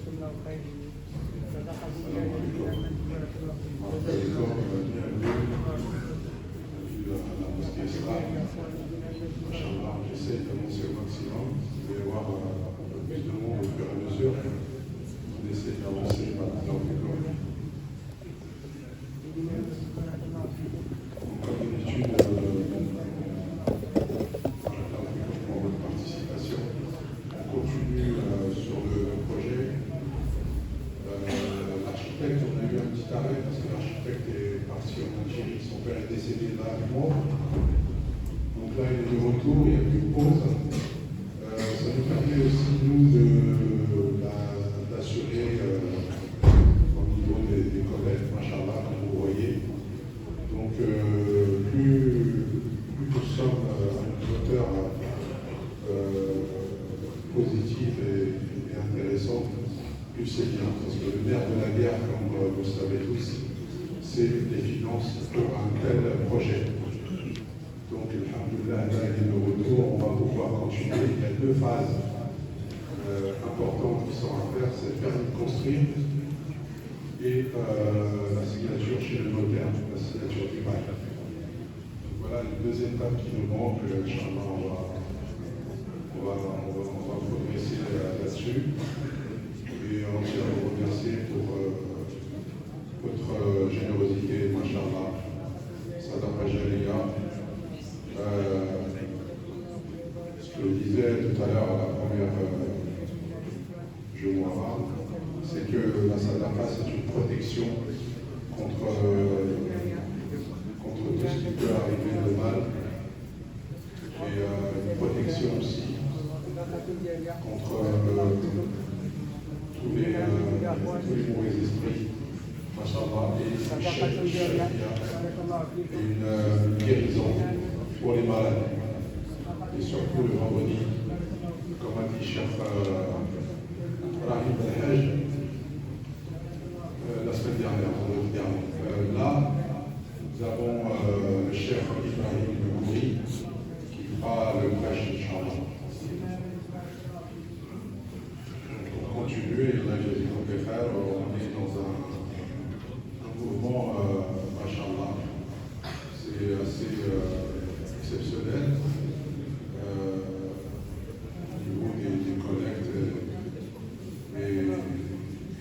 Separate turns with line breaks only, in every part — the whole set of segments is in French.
J'essaie d'avancer au maximum. Vous allez voir un peu plus de monde au fur et à mesure. On essaie d'avancer dans l'école. Comme d'habitude, pour votre participation. On continue sur le projet. L'architecte, on a eu un petit arrêt parce que l'architecte est parti en Algérie. Son père est décédé là à mois. Donc là, il est de retour, il n'y a plus de pause. Ça nous permet aussi, nous, d'assurer au niveau des collègues, machallah, comme vous voyez. Donc, plus nous sommes à une hauteur positive et intéressante, plus c'est bien. Parce que le nerf de la guerre, comme vous le savez tous, c'est les finances pour un tel projet. Donc, alhamdoulilah, là, il est de retour, on va pouvoir continuer. Il y a deux phases importantes qui sont à faire, c'est le permis de construire et la signature chez le notaire, la signature du bail. Voilà les deux étapes qui nous manquent. Inch'Allah, on va progresser là-dessus. Et on tient à vous remercier pour votre générosité, Masha'Allah. Sadaqa Jaliya. Ce que je disais tout à l'heure à la première Jumu'ah, c'est que la sadaqa, c'est une protection contre tout ce qui peut arriver de mal et une protection aussi contre tous les mauvais esprits, Masha'Allah, et une guérison pour les malades. Et surtout le vendredi, comme a dit Cheikh Rahim Al-Hajj la semaine dernière, là, nous avons le Cheikh Ibrahim Al-Mouri qui fera le prêche, Inch'Allah. Pour continuer, là, je dis qu'on peut faire, on est dans un mouvement, Masha'Allah, c'est assez exceptionnel. Au niveau des collectes, mais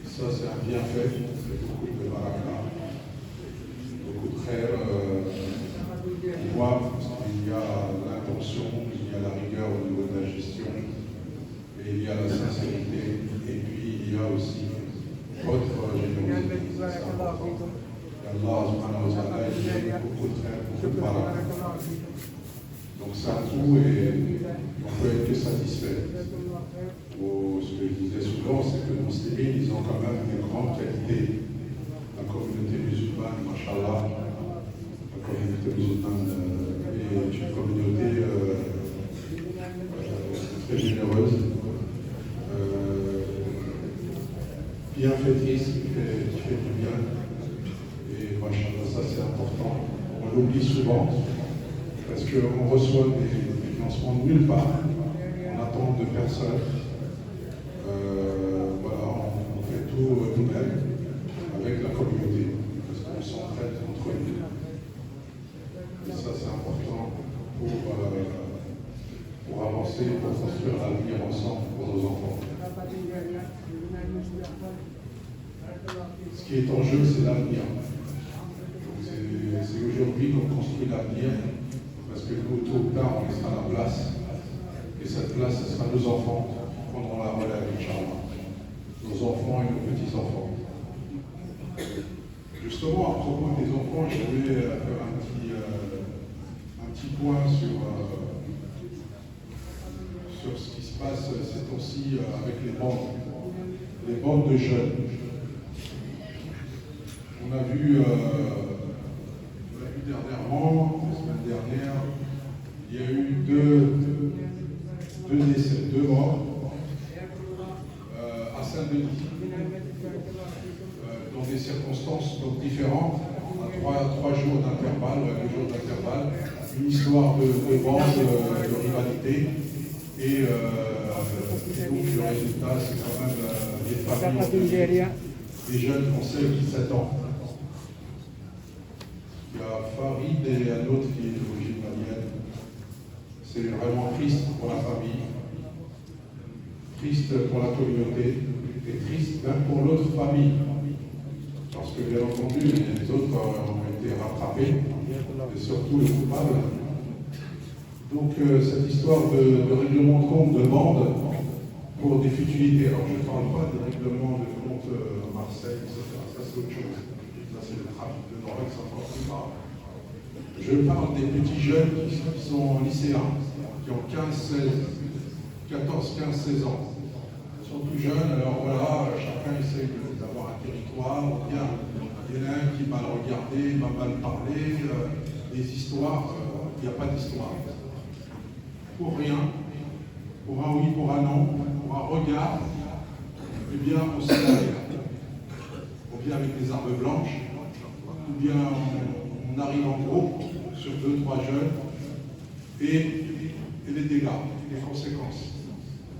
ça c'est un bienfait, c'est beaucoup de baraka, beaucoup de frères qui voient qu'il y a l'intention, il y a la rigueur au niveau de la gestion, et il y a la sincérité, et puis il y a aussi votre générosité. Allah subhanahu wa ta'ala, il y a beaucoup de frères, beaucoup de baraka. Donc c'est un tout et on peut être que satisfait. Ce que je disais souvent, c'est que les musulmans, ils ont quand même des grandes qualités. La communauté musulmane, mashallah, la communauté musulmane est une communauté très généreuse, bienfaitrice, qui fait du bien. Et mashallah, ça c'est important. On l'oublie souvent. Parce qu'on reçoit des financements de nulle part, on attend de personne. Voilà, on fait tout nous-mêmes avec la communauté, parce qu'on s'entraide entre nous. Et ça, c'est important pour avancer, pour construire l'avenir ensemble pour nos enfants. Ce qui est en jeu, c'est l'avenir. C'est aujourd'hui qu'on construit l'avenir. Parce que nous, tôt ou tard, on laissera la place. Et cette place, ce sera nos enfants qui prendront la relève, Inch'Allah. Nos enfants et nos petits-enfants. Justement, à propos des enfants, je voulais faire un petit point sur ce qui se passe ces temps-ci avec les bandes de jeunes. On a vu dernièrement, la semaine dernière, il y a eu deux décès, deux morts à Saint-Denis, dans des circonstances donc différentes, à trois jours d'intervalle, 2 jours d'intervalle, une histoire de bande, de rivalité, et donc le résultat, c'est quand même des familles, des jeunes qui ont 16 ou 17 ans. Il y a Farid et un autre qui est d'origine malienne. C'est vraiment triste pour la famille, triste pour la communauté et triste même pour l'autre famille. Parce que bien entendu, les autres ont été rattrapés, et surtout le coupable. Donc cette histoire de règlement de compte de bande pour des futilités. Alors je ne parle pas de règlement de compte à Marseille, etc. Ça c'est autre chose. Ça c'est le trafic de drogue, c'est encore plus grave. Je parle des petits jeunes qui sont lycéens, qui ont 15, 16 ans. Ils sont tout jeunes, alors voilà, chacun essaie d'avoir un territoire, ou bien il y en a un qui va le regarder, il va mal parler, des histoires, il n'y a pas d'histoire. Pour rien, pour un oui, pour un non, pour un regard, eh bien on se lève. On vient avec des armes blanches, ou bien on arrive en groupe sur 2-3 jeunes, et les dégâts, les conséquences.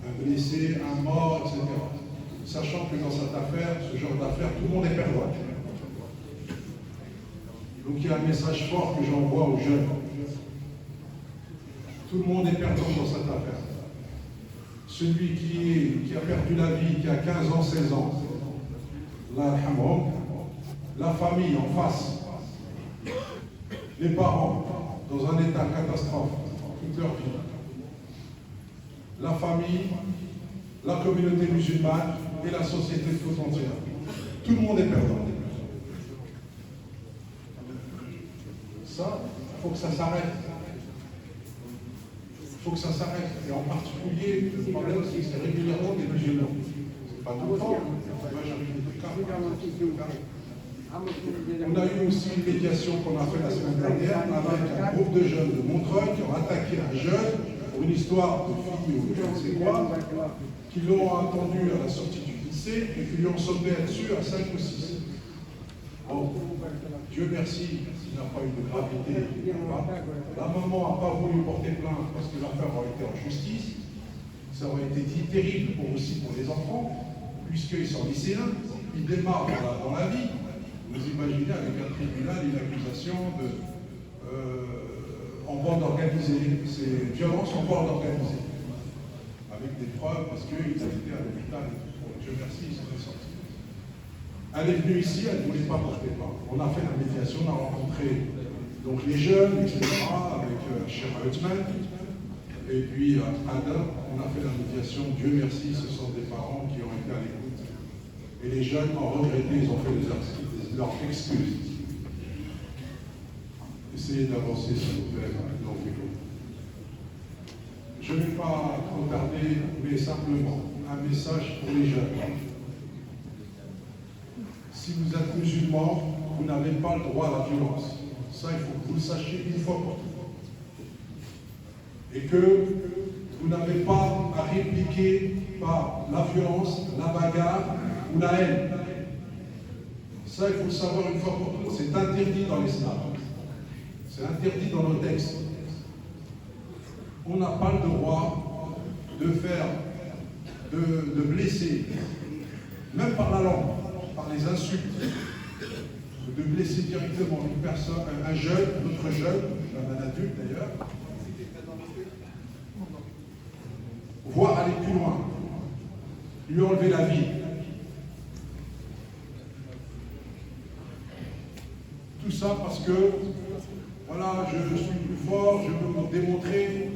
Un blessé, un mort, etc. Sachant que dans cette affaire, ce genre d'affaire, tout le monde est perdant. Donc il y a un message fort que j'envoie aux jeunes. Tout le monde est perdant dans cette affaire. Celui qui a perdu la vie, qui a 15 ans, 16 ans, la famille en face, les parents dans un état catastrophe toute leur vie, la famille, la communauté musulmane et la société tout entière. Tout le monde est perdant. Ça, il faut que ça s'arrête. Il faut que ça s'arrête. Et en particulier, le problème, c'est que c'est régulièrement des musulmans. C'est pas tout le temps. Moi, j'arrive des cas. On a eu aussi une médiation qu'on a fait la semaine dernière avec un groupe de jeunes de Montreuil qui ont attaqué un jeune pour une histoire de fille ou je ne sais quoi, qui l'ont attendu à la sortie du lycée et qui lui ont sauté dessus à 5 ou 6. Bon, Dieu merci, il n'a pas eu de gravité. La maman n'a pas voulu porter plainte parce que l'affaire aurait été en justice. Ça aurait été terrible aussi pour les enfants, puisqu'ils sont lycéens, ils démarrent dans la vie. Vous imaginez avec un tribunal une accusation en bande organisée, c'est violence en bande organisée, avec des preuves parce qu'ils étaient à l'hôpital. Dieu merci, ils sont sortis. Elle est venue ici, elle ne voulait pas porter plainte. On a fait la médiation, on a rencontré donc les jeunes, etc., avec Cheikh Othman, et puis Adam, on a fait la médiation. Dieu merci, ce sont des parents qui ont été à l'écoute. Et les jeunes ont regretté, ils ont fait leurs excuses. Essayez d'avancer, s'il vous plaît, dans le vélo. Je ne vais pas trop tarder, mais simplement un message pour les jeunes. Si vous êtes musulman, vous n'avez pas le droit à la violence. Ça, il faut que vous le sachiez une fois pour toutes. Et que vous n'avez pas à répliquer par la violence, la bagarre ou la haine. Ça, il faut le savoir une fois pour toutes. C'est interdit dans l'islam. C'est interdit dans nos textes. On n'a pas le droit de faire, de blesser, même par la langue, par les insultes, de blesser directement une personne, un jeune, un autre jeune, un adulte d'ailleurs, voire aller plus loin, lui enlever la vie. Tout ça parce que, voilà, je suis plus fort, je peux me démontrer.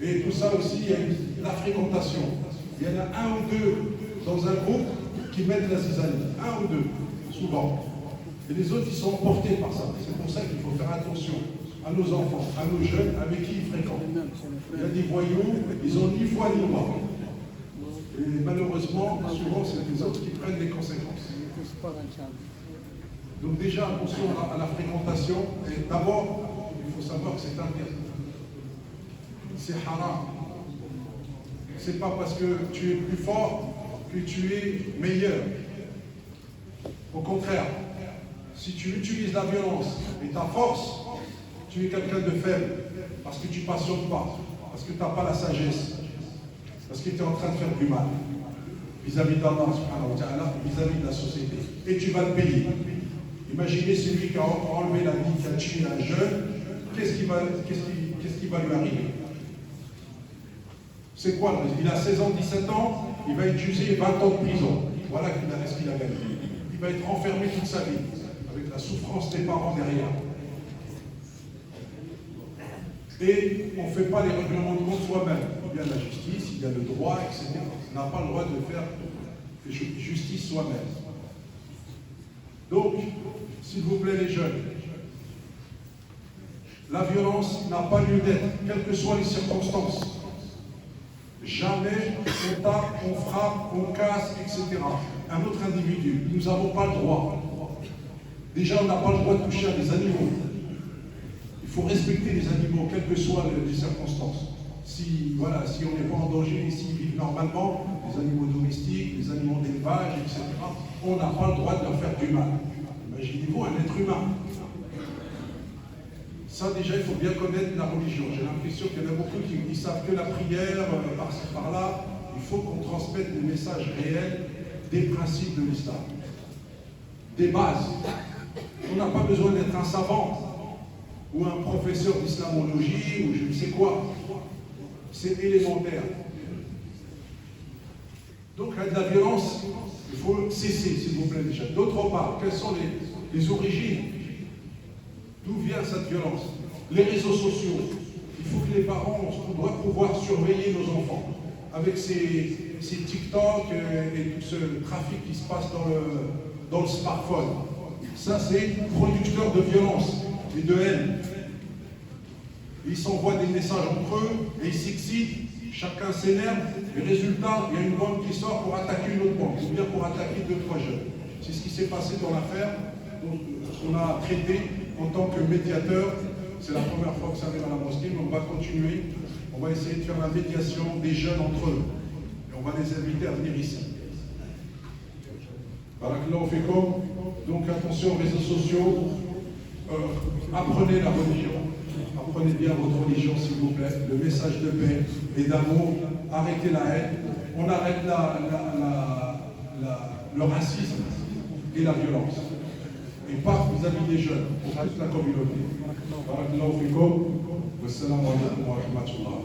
Et tout ça aussi, il y a la fréquentation. Il y en a un ou deux dans un groupe qui mettent la zizanie. Un ou deux, souvent. Et les autres, ils sont emportés par ça. C'est pour ça qu'il faut faire attention à nos enfants, à nos jeunes, avec qui ils fréquentent. Il y a des voyous, ils ont ni foi ni loi. Et malheureusement, souvent, c'est les autres qui prennent les conséquences. Donc déjà, attention à la fréquentation. Et d'abord, il faut savoir que c'est interdit. C'est haram. C'est pas parce que tu es plus fort que tu es meilleur. Au contraire, si tu utilises la violence et ta force, tu es quelqu'un de faible, parce que tu ne passionnes pas, parce que tu n'as pas la sagesse, parce que tu es en train de faire du mal.
vis-à-vis d'Allah subhanahu wa ta'ala, vis-à-vis de la société. Et tu vas le payer. Imaginez celui qui a enlevé la vie, qui a tué un jeune, qu'est-ce qui va lui arriver? C'est quoi le risque? Il a 16 ans, 17 ans, il va utiliser 20 ans de prison. Voilà ce qu'il a gagné. Il va être enfermé toute sa vie, avec la souffrance des parents derrière. Et on ne fait pas les règlements de compte soi-même. Il y a la justice, il y a le droit, etc. On n'a pas le droit de faire justice soi-même. Donc, s'il vous plaît les jeunes, la violence n'a pas lieu d'être, quelles que soient les circonstances. Jamais on tape, on frappe, on casse, etc. Un autre individu, nous n'avons pas le droit. Déjà, on n'a pas le droit de toucher à des animaux. Il faut respecter les animaux, quelles que soient les circonstances. Si on n'est pas en danger, s'ils vivent normalement, les animaux domestiques, les animaux d'élevage, etc., on n'a pas le droit de leur faire du mal. Imaginez-vous un être humain. Ça, déjà, il faut bien connaître la religion. J'ai l'impression qu'il y en a beaucoup qui savent que la prière, par-ci, par-là. Il faut qu'on transmette des messages réels, des principes de l'islam. Des bases. On n'a pas besoin d'être un savant ou un professeur d'islamologie ou je ne sais quoi. C'est élémentaire. Donc, de la violence, il faut cesser, s'il vous plaît, déjà. D'autre part, quelles sont les origines? D'où vient cette violence? Les réseaux sociaux. Il faut que les parents, on doit pouvoir surveiller nos enfants. Avec ces TikTok et tout ce trafic qui se passe dans le smartphone. Ça, c'est producteur de violence et de haine. Ils s'envoient des messages entre eux et ils s'excitent, chacun s'énerve, et résultat, il y a une bande qui sort pour attaquer une autre bande, ou bien pour attaquer 2-3 jeunes. C'est ce qui s'est passé dans l'affaire qu'on a traité en tant que médiateur. C'est la première fois que ça arrive à la mosquée, mais on va continuer. On va essayer de faire la médiation des jeunes entre eux. Et on va les inviter à venir ici. Barakallahu fikum. Donc attention aux réseaux sociaux. Apprenez la religion. Apprenez bien votre religion, s'il vous plaît. Le message de paix et d'amour. Arrêtez la haine. On arrête le racisme et la violence. Et pas vis-à-vis des jeunes, pour toute la communauté. Barakallahu fikum. Wassalamu alaikum wa rahmatullah.